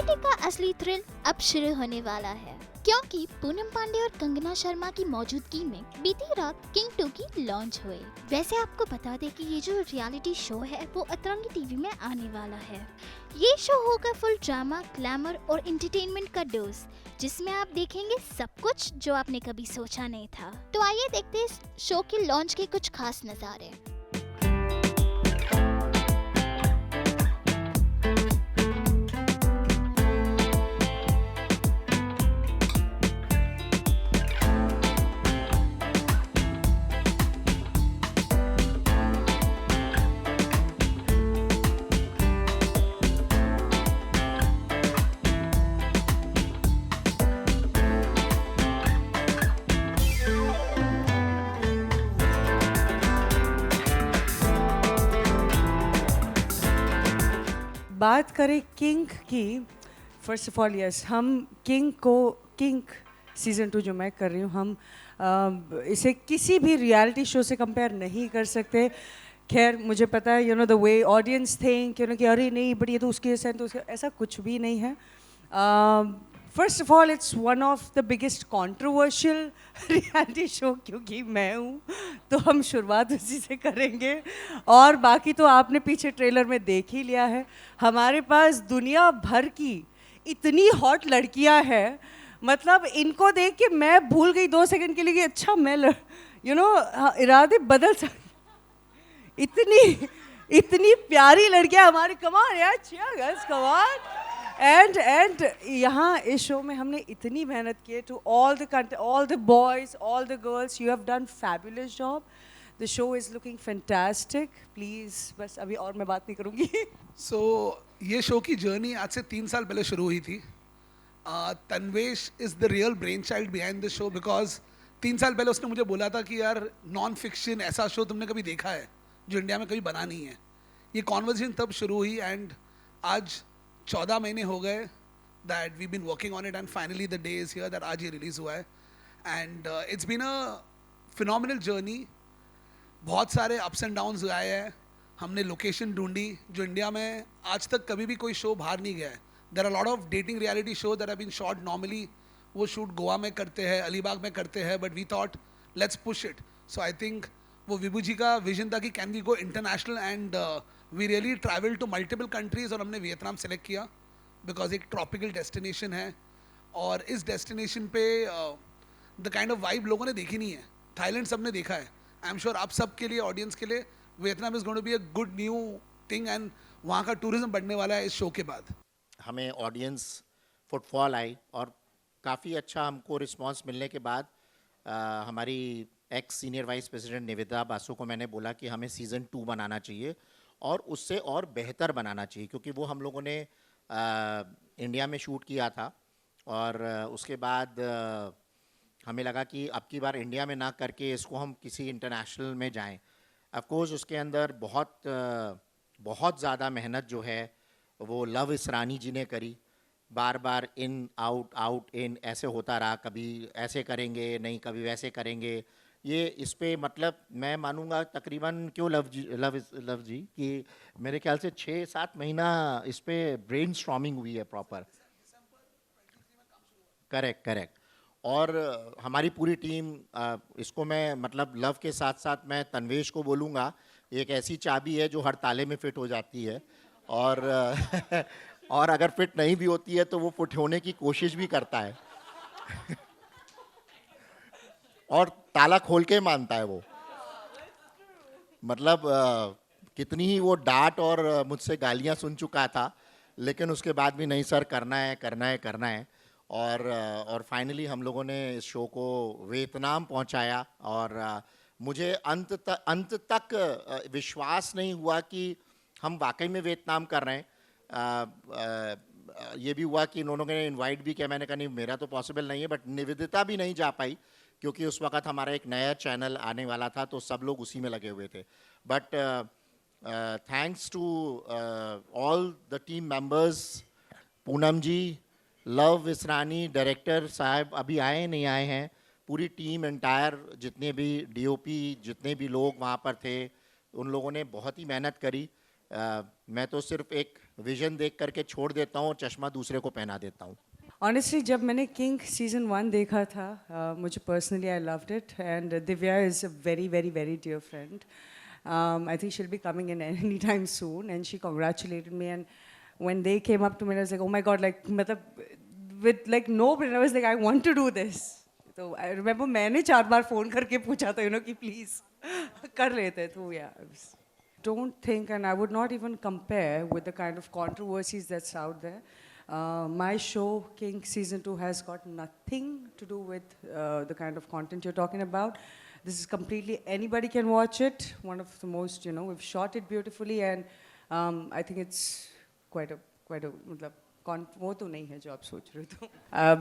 Reality का असली thrill अब शुरू होने वाला है, क्योंकि पूनम पांडे और कंगना शर्मा की मौजूदगी में बीती रात किंग 2 की लॉन्च हुई। वैसे आपको बता दें कि ये जो रियलिटी शो है वो अतरंगी टीवी में आने वाला है। ये शो होगा फुल ड्रामा, ग्लैमर और एंटरटेनमेंट का डोज, जिसमें आप देखेंगे सब कुछ जो आपने कभी सोचा नहीं था। तो आइए देखते हैं इस शो के लॉन्च के कुछ खास नज़ारे। बात करें किंग की, फर्स्ट ऑफ ऑल यस, हम किंग सीज़न 2 जो मैं कर रही हूँ, हम इसे किसी भी रियलिटी शो से कंपेयर नहीं कर सकते। खैर मुझे पता है, द वे ऑडियंस थिंक, कि अरे नहीं बट ये तो उसके जैसा है, तो ऐसा कुछ भी नहीं है। First of all it's one of the biggest controversial reality show, क्योंकि मैं हूँ, तो हम शुरुआत उसी से करेंगे। और बाकी तो आपने पीछे ट्रेलर में देख ही लिया है। हमारे पास दुनिया भर की इतनी हॉट लड़कियाँ हैं, मतलब इनको देख के मैं भूल गई 2 सेकंड के लिए कि अच्छा मैं इरादे बदल सकती। इतनी प्यारी लड़कियां हमारी, कमान यार, गर्ल्स कमान। एंड यहाँ इस शो में हमने इतनी मेहनत की है। To all the boys, all the girls, you have done fabulous job. The show is looking fantastic. Please बस अभी और मैं बात नहीं करूँगी। सो ये शो की जर्नी आज से 3 साल पहले शुरू हुई थी। Tanvesh is the real brain child behind the show, because 3 साल पहले उसने मुझे बोला था कि यार नॉन फिक्शन ऐसा शो तुमने कभी देखा है जो इंडिया में कभी बना नहीं है। ये कॉन्वर्सेशन तब शुरू हुई एंड आज 14 महीने हो गए that we been working on it and finally the day is here that आज ये रिलीज़ हुआ है। And it's been a phenomenal journey. बहुत सारे अप्स एंड डाउन्स आए हैं। हमने लोकेशन ढूंढी जो इंडिया में आज तक कभी भी कोई शो बाहर नहीं गया है। There are lot of dating reality show that have been shot normally, वो शूट गोवा में करते हैं, अलीबाग में करते हैं, but we thought let's push it. So I think वो विभू जी का विजन था कि can we go international, and we really travel to multiple countries. और हमने वियतनाम सेलेक्ट किया बिकॉज एक ट्रॉपिकल डेस्टिनेशन है और इस डेस्टिनेशन पे द काइंड ऑफ वाइब लोगों ने देखी नहीं है। थाईलैंड सबने देखा है। आई एम श्योर आप सब के लिए, ऑडियंस के लिए, Vietnam is going to be a good new thing and वहाँ का टूरिज्म बढ़ने वाला है इस शो के बाद। हमें ऑडियंस फुटफॉल आई और काफ़ी अच्छा हमको रिस्पांस मिलने के बाद हमारी ex senior vice president Niveda Basu को मैंने बोला कि हमें सीज़न 2 बनाना चाहिए और उससे और बेहतर बनाना चाहिए, क्योंकि वो हम लोगों ने इंडिया में शूट किया था और उसके बाद हमें लगा कि अब की बार इंडिया में ना करके इसको हम किसी इंटरनेशनल में जाएं। ऑफकोर्स उसके अंदर बहुत ज़्यादा मेहनत जो है वो लव इसरानी जी ने करी। बार बार इन आउट इन ऐसे होता रहा, कभी ऐसे करेंगे नहीं, कभी वैसे करेंगे। ये इस पे मतलब मैं मानूंगा तकरीबन, क्यों लव जी कि मेरे ख्याल से 6-7 महीना इस पे ब्रेन स्टॉर्मिंग हुई है प्रॉपर। करेक्ट। और हमारी पूरी टीम, इसको मैं मतलब लव के साथ साथ मैं तन्वेश को बोलूँगा, एक ऐसी चाबी है जो हर ताले में फिट हो जाती है और और अगर फिट नहीं भी होती है तो वो फिट होने की कोशिश भी करता है और ताला खोल के मानता है वो। मतलब कितनी ही वो डांट और मुझसे गालियाँ सुन चुका था, लेकिन उसके बाद भी नहीं सर, करना है। और फाइनली हम लोगों ने इस शो को वियतनाम पहुंचाया और मुझे अंत तक विश्वास नहीं हुआ कि हम वाकई में वियतनाम कर रहे हैं। ये भी हुआ कि इन्होंने इनवाइट भी किया, मैंने कहा नहीं मेरा तो पॉसिबल नहीं है, बट निवेदिता भी नहीं जा पाई क्योंकि उस वक़्त हमारा एक नया चैनल आने वाला था, तो सब लोग उसी में लगे हुए थे। But thanks to all the team members, Poonam ji, Luv Israni, director साहब अभी आए नहीं आए हैं, पूरी टीम एंटायर, जितने भी डीओपी, जितने भी लोग वहाँ पर थे, उन लोगों ने बहुत ही मेहनत करी। मैं तो सिर्फ एक विजन देख करके छोड़ देता हूँ और चश्मा दूसरे को पहना देता हूँ। Honestly, जब मैंने किंग सीजन 1 देखा था, मुझे personally I loved it, and Divya is a very very very dear friend. I think she'll be coming in any time soon, and she congratulated me. And when they came up to me, I was like, oh my god, like, matlab, with like no brain, I was like, I want to do this. So I remember मैंने 4 बार phone करके पूछा था, कि please कर लेते. तो yeah, don't think, and I would not even compare with the kind of controversies that's out there. My show, King Season 2, has got nothing to do with the kind of content you're talking about. This is completely, anybody can watch it. One of the most, we've shot it beautifully, and I think it's quite a, मतलब, वो तो नहीं है जो आप सोच रहे हो.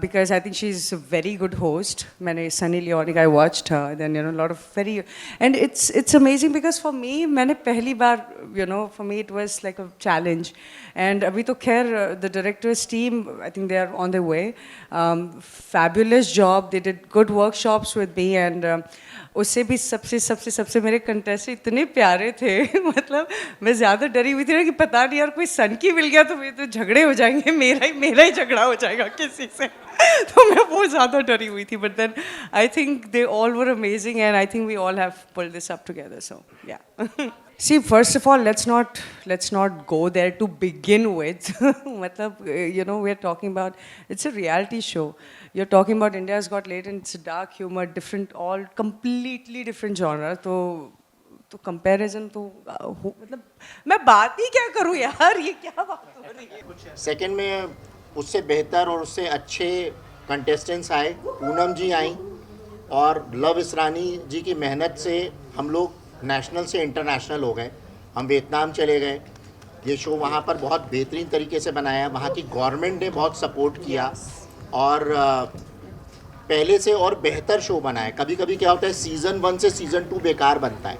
Because I think she's a very good host. मैंने Sunny Leone, I watched her. Then a lot of very, and it's amazing because for me, मैंने पहली बार, for me it was like a challenge. And अभी तो खैर the director's team, I think they are on their way. Fabulous job. They did good workshops with me, and उससे भी सबसे मेरे contestant इतने प्यारे थे. मतलब मैं ज़्यादा डरी हुई थी ना कि पता नहीं यार कोई सन की मिल गया तो मेरे तो झगड़े हो जाएंगे, मेरा ही झगड़ा हो जाएगा किसी से. तो मैं बहुत ज़्यादा डरी हुई थी. But then I think they all were amazing, and I think we all have pulled this up together. So yeah. See, first of all, let's not go there to begin with. मतलब, we're talking about, it's a reality show. You're talking about India's Got Talent. It's dark humor, different, all completely different genre. तो comparison तो मतलब मैं बात ही क्या करूँ यार, ये क्या बात हो रही है. सेकंड में उससे बेहतर और उससे अच्छे कंटेस्टेंट्स आए. पूनम जी आई और लव इसरानी जी की मेहनत से हम लोग नेशनल से इंटरनेशनल हो गए. हम वियतनाम चले गए. ये शो वहाँ पर बहुत बेहतरीन तरीके से बनाया. वहाँ की गवर्नमेंट ने बहुत सपोर्ट किया और पहले से और बेहतर शो बनाया. कभी कभी क्या होता है, सीज़न 1 से सीज़न 2 बेकार बनता है,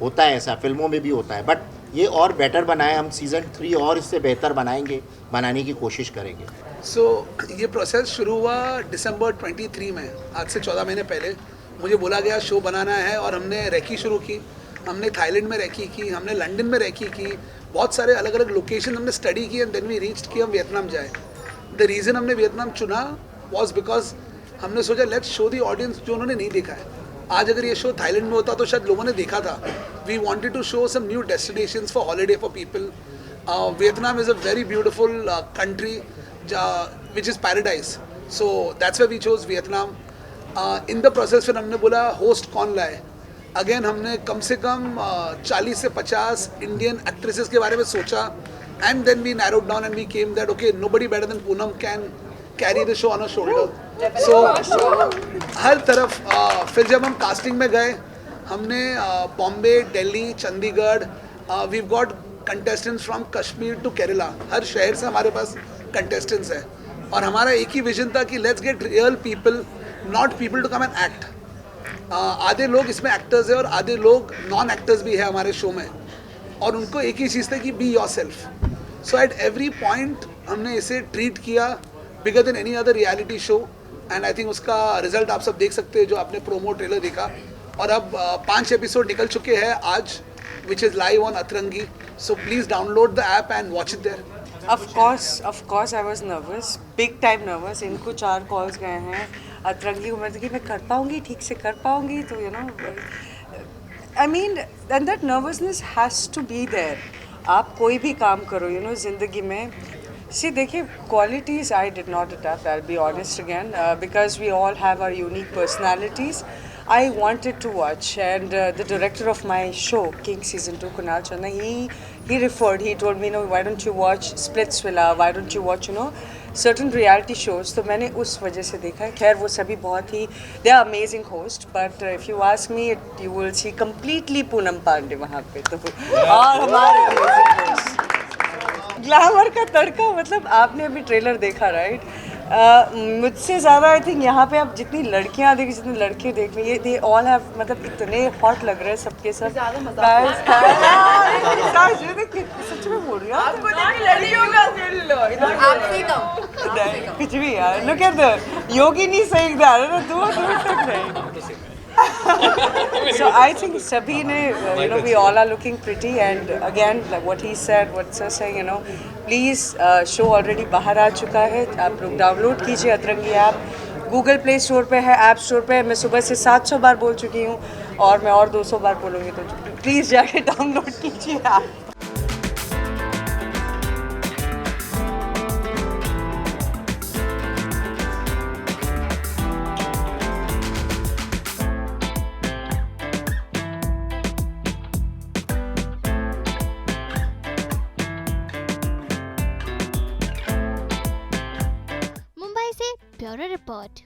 होता है ऐसा, फिल्मों में भी होता है. बट ये और बेटर बनाया. हम सीज़न 3 और इससे बेहतर बनाएंगे, बनाने की कोशिश करेंगे. ये प्रोसेस शुरू हुआ दिसंबर 23 में, आज से 14 महीने पहले. मुझे बोला गया शो बनाना है और हमने रेकी शुरू की. हमने थाईलैंड में रेकी की, हमने लंदन में रेकी की, बहुत सारे अलग अलग लोकेशन हमने स्टडी की, एंड देन वी रीच्ड कि हम वियतनाम जाए. द रीज़न हमने वियतनाम चुना वॉज बिकॉज हमने सोचा लेट्स शो दी ऑडियंस जो उन्होंने नहीं देखा है. आज अगर ये शो थाईलैंड में होता तो शायद लोगों ने देखा था. We wanted to show some new destinations for holiday for people. Vietnam is a very beautiful country which is paradise. So that's why we chose Vietnam. In the process फिर हमने बोला होस्ट कौन लाए. अगेन हमने कम से कम 40 से 50 Indian actresses के बारे में सोचा, and then we narrowed down and we came that okay nobody better then Poonam can carry the show on a shoulder. So हर तरफ फिर जब हम कास्टिंग में गए, हमने Bombay, Delhi, Chandigarh, we got contestants from Kashmir to Kerala. हर शहर से हमारे पास कंटेस्टेंट्स हैं और हमारा एक ही विजन था कि let's get real people, not people to come and act. आधे लोग इसमें एक्टर्स हैं और आधे लोग नॉन एक्टर्स भी है हमारे शो में, और उनको एक ही चीज़ था कि be your self. So at every point हमने इसे ट्रीट किया bigger than any other reality show, and I think उसका रिजल्ट आप सब देख सकते हैं जो आपने प्रोमो ट्रेलर देखा. और अब 5 एपिसोड निकल चुके हैं आज, which is live on Atrangi. So please download the app and watch it there. Of course, I was nervous, big time nervous. इनको 4 calls गए हैं अतरंगी को. मैं कर पाऊँगी, ठीक से कर पाऊँगी, तो I mean, and that nervousness has to be there. आप कोई भी काम करो, ज़िंदगी में. See, देखिए, qualities I did not adapt, I'll be honest again, because we all have our unique personalities. I wanted to watch, and the director of my show, King Season 2, Kunal Channa, he told me, why don't you watch Splitsvilla, why don't you watch, certain reality shows. तो मैंने उस वजह से देखा है. खैर वो सभी बहुत ही, they are amazing host, but if you ask me, you will see completely Poonam Pandey वहाँ पे. तो और हमारे amazing host. ग्लैमर का तड़का, मतलब आपने अभी ट्रेलर देखा, राइट? मुझसे ज़्यादा आई थिंक यहाँ पे आप जितनी लड़कियाँ देखें, जितने लड़के देख रहे हैं, दे ऑल हैव, मतलब इतने हॉट लग रहे हैं सबके सब. सच में बोल रही हूँ, कुछ भी यार. लुक एट द योगिनी सही ना, दूर तक नहीं. So I think सभी ने, we all are looking pretty, and again like what he said, what sir saying, please show already बाहर आ चुका है, आप लोग डाउनलोड कीजिए अतरंगी ऐप, गूगल प्ले स्टोर पे है, ऐप स्टोर पे है। मैं सुबह से 700 बार बोल चुकी हूँ और मैं और 200 बार बोलूँगी, तो प्लीज़ जाके डाउनलोड कीजिए ऐप। मुंबई से ब्यूरो रिपोर्ट।